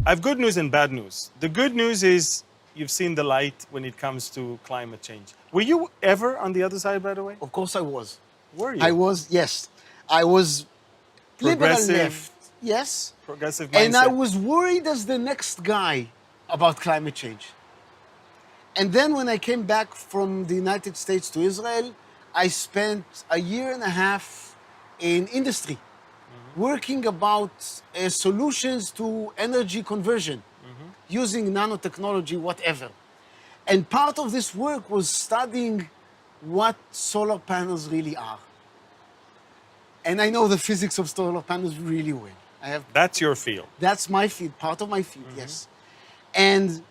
I have good news and bad news. The good news is you've seen the light when it comes to climate change. Were you ever on the other side, by the way? Of course I was. Were you? I was, yes. I was liberal Progressive. left, yes. Progressive mindset. And I was worried as the next guy about climate change. And then when I came back from the United States to Israel, I spent a year and a half in industry, working about solutions to energy conversion, using nanotechnology, whatever. And part of this work was studying what solar panels really are. And I know the physics of solar panels really well. That's your field. That's my field, part of my field, yes. And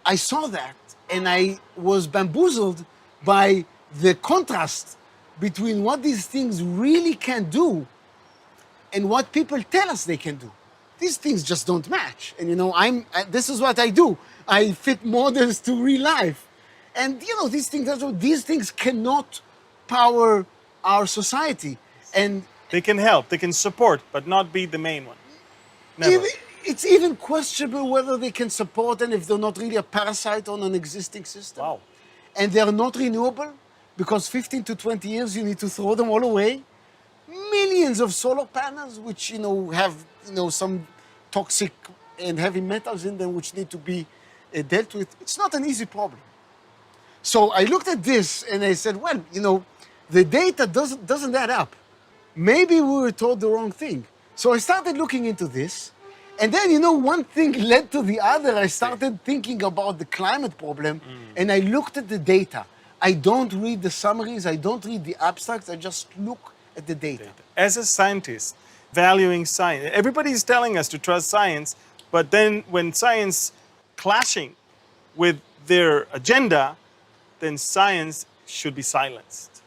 I saw that, and I was bamboozled by the contrast between what these things really can do and what people tell us they can do. These things just don't match. And this is what I do. I fit models to real life. And these things cannot power our society. And they can help, they can support, but not be the main one. Never. It's even questionable whether they can support and if they're not really a parasite on an existing system. Wow. And they're not renewable because 15 to 20 years you need to throw them all away. Millions of solar panels which have some toxic and heavy metals in them which need to be dealt with. It's not an easy problem. So I looked at this and I said, well, the data doesn't add up. Maybe we were told the wrong thing. So I started looking into this. And then, one thing led to the other. I started thinking about the climate problem, and I looked at the data. I don't read the summaries, I don't read the abstracts, I just look at the data. As a scientist, valuing science, everybody's telling us to trust science, but then when science clashing with their agenda, then science should be silenced.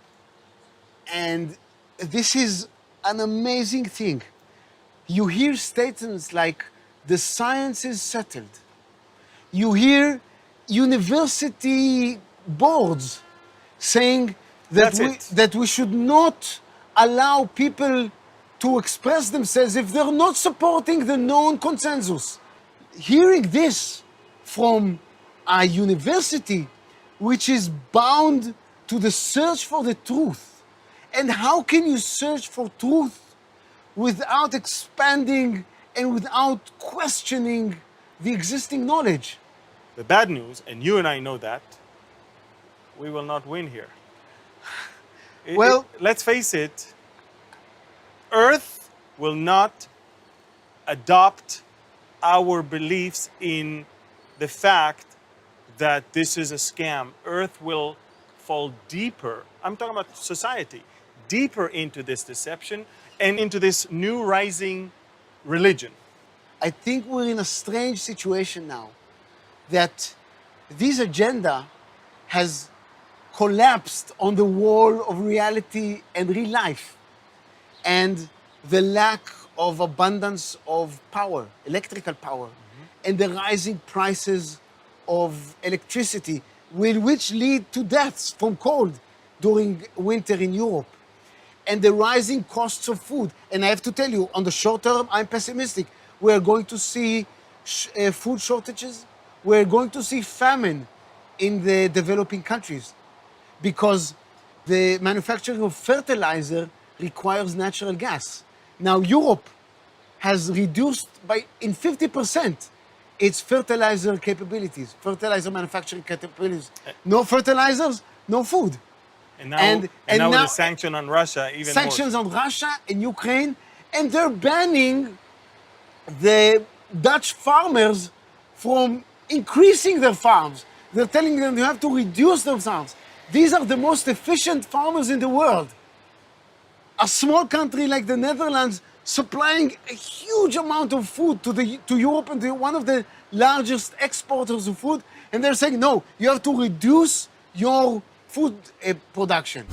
And this is an amazing thing. You hear statements like, the science is settled. You hear university boards saying that we should not allow people to express themselves if they're not supporting the known consensus. Hearing this from a university which is bound to the search for the truth. And how can you search for truth without expanding and without questioning the existing knowledge? The bad news, and you and I know that, we will not win here. Let's face it, Earth will not adopt our beliefs in the fact that this is a scam. Earth will fall deeper, I'm talking about society, deeper into this deception and into this new rising religion. I think we're in a strange situation now that this agenda has collapsed on the wall of reality and real life. And the lack of abundance of power, electrical power, and the rising prices of electricity, which lead to deaths from cold during winter in Europe. And the rising costs of food. And I have to tell you, on the short term, I'm pessimistic. We're going to see food shortages. We're going to see famine in the developing countries because the manufacturing of fertilizer requires natural gas. Now, Europe has reduced in 50% its fertilizer capabilities, fertilizer manufacturing capabilities. No fertilizers, no food. And now with the sanction on Russia, even more. Sanctions on Russia and Ukraine, and they're banning the Dutch farmers from increasing their farms. They're telling them you have to reduce their farms. These are the most efficient farmers in the world. A small country like the Netherlands supplying a huge amount of food to Europe and one of the largest exporters of food, and they're saying, no, you have to reduce your food production.